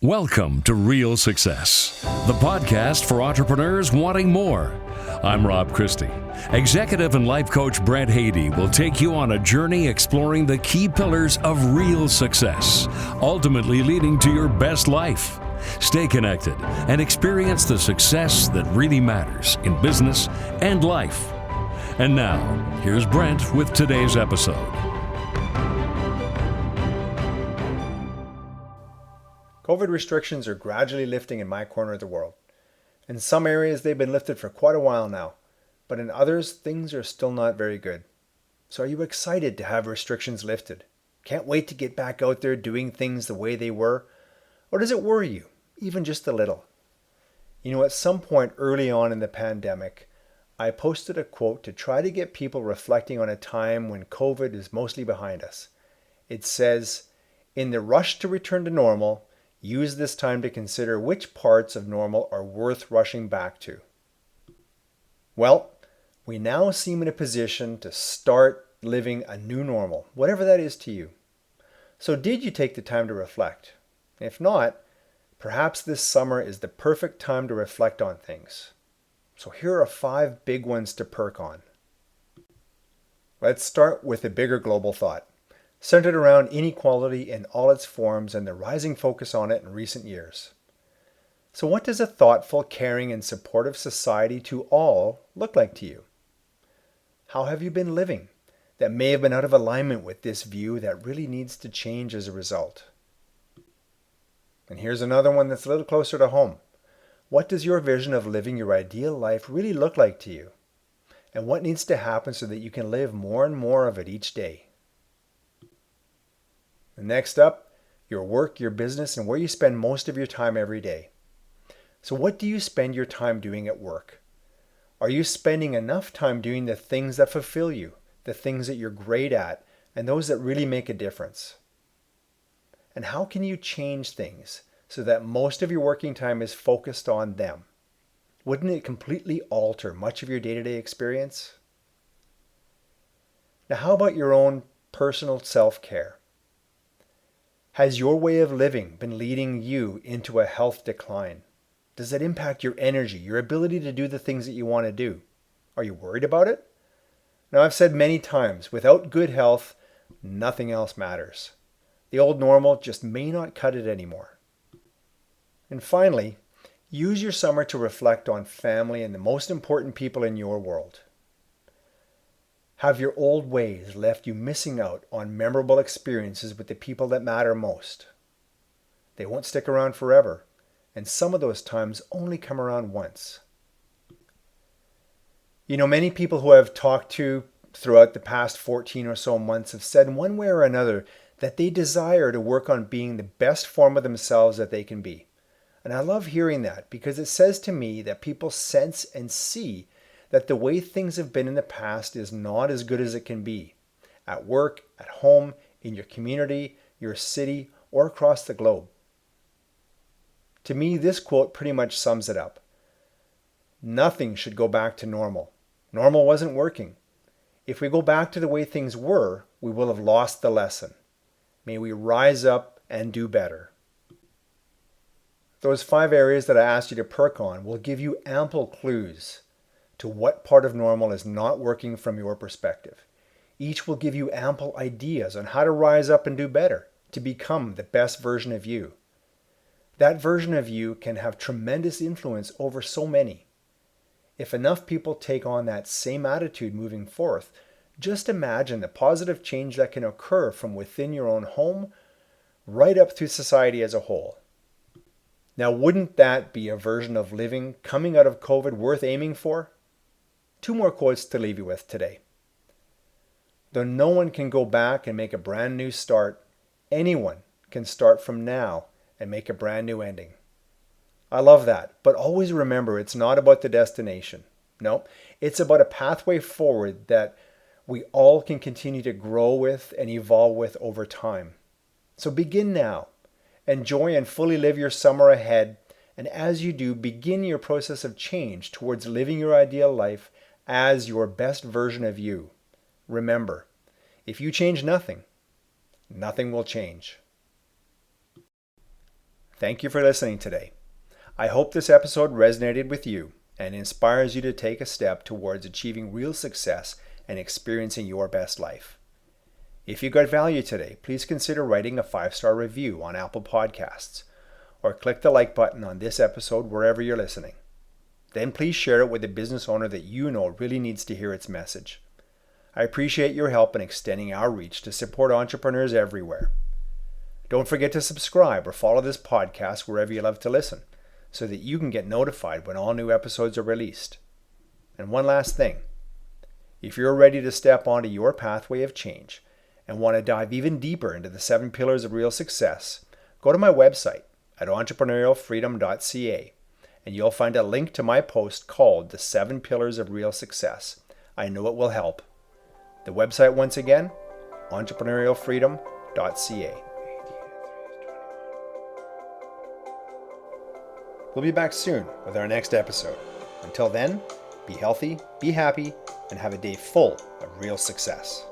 Welcome to Real Success, the podcast for entrepreneurs wanting more. I'm Rob Christie. Executive and life coach Brent will take you on a journey exploring the key pillars of real success, ultimately leading to your best life. Stay connected and experience the success that really matters in business and life. And now, here's Brent with today's episode. COVID restrictions are gradually lifting in my corner of the world. In some areas, they've been lifted for quite a while now, but in others, things are still not very good. So are you excited to have restrictions lifted? Can't wait to get back out there doing things the way they were? Or does it worry you, even just a little? You know, at some point early on in the pandemic, I posted a quote to try to get people reflecting on a time when COVID is mostly behind us. It says, "In the rush to return to normal, use this time to consider which parts of normal are worth rushing back to." Well, we now seem in a position to start living a new normal, whatever that is to you. So did you take the time to reflect? If not, perhaps this summer is the perfect time to reflect on things. So here are 5 big ones to perk on. Let's start with a bigger global thought, centered around inequality in all its forms and the rising focus on it in recent years. So what does a thoughtful, caring, and supportive society to all look like to you? How have you been living that may have been out of alignment with this view that really needs to change as a result? And here's another one that's a little closer to home. What does your vision of living your ideal life really look like to you? And what needs to happen so that you can live more and more of it each day? Next up, your work, your business, and where you spend most of your time every day. So what do you spend your time doing at work? Are you spending enough time doing the things that fulfill you, the things that you're great at, and those that really make a difference? And how can you change things so that most of your working time is focused on them? Wouldn't it completely alter much of your day-to-day experience? Now, how about your own personal self-care? Has your way of living been leading you into a health decline? Does that impact your energy, your ability to do the things that you want to do? Are you worried about it? Now, I've said many times, without good health, nothing else matters. The old normal just may not cut it anymore. And finally, use your summer to reflect on family and the most important people in your world. Have your old ways left you missing out on memorable experiences with the people that matter most? They won't stick around forever, and some of those times only come around once. You know, many people who I've talked to throughout the past 14 or so months have said in one way or another that they desire to work on being the best form of themselves that they can be. And I love hearing that because it says to me that people sense and see that the way things have been in the past is not as good as it can be, at work, at home, in your community, your city, or across the globe. To me, this quote pretty much sums it up. Nothing should go back to normal. Normal wasn't working. If we go back to the way things were, we will have lost the lesson. May we rise up and do better. Those 5 areas that I asked you to perk on will give you ample clues to what part of normal is not working from your perspective. Each will give you ample ideas on how to rise up and do better, to become the best version of you. That version of you can have tremendous influence over so many. If enough people take on that same attitude moving forth, just imagine the positive change that can occur from within your own home right up through society as a whole. Now, wouldn't that be a version of living coming out of COVID worth aiming for? 2 more quotes to leave you with today. Though no one can go back and make a brand new start, anyone can start from now and make a brand new ending. I love that, but always remember it's not about the destination. No, it's about a pathway forward that we all can continue to grow with and evolve with over time. So begin now. Enjoy and fully live your summer ahead, and as you do, begin your process of change towards living your ideal life as your best version of you. Remember, if you change nothing, nothing will change. Thank you for listening today. I hope this episode resonated with you and inspires you to take a step towards achieving real success and experiencing your best life. If you got value today, please consider writing a 5-star review on Apple Podcasts or click the like button on this episode wherever you're listening. Then please share it with a business owner that you know really needs to hear its message. I appreciate your help in extending our reach to support entrepreneurs everywhere. Don't forget to subscribe or follow this podcast wherever you love to listen so that you can get notified when all new episodes are released. And one last thing. If you're ready to step onto your pathway of change and want to dive even deeper into the 7 pillars of real success, go to my website at entrepreneurialfreedom.ca and you'll find a link to my post called The 7 Pillars of Real Success. I know it will help. The website once again, entrepreneurialfreedom.ca. We'll be back soon with our next episode. Until then, be healthy, be happy, and have a day full of real success.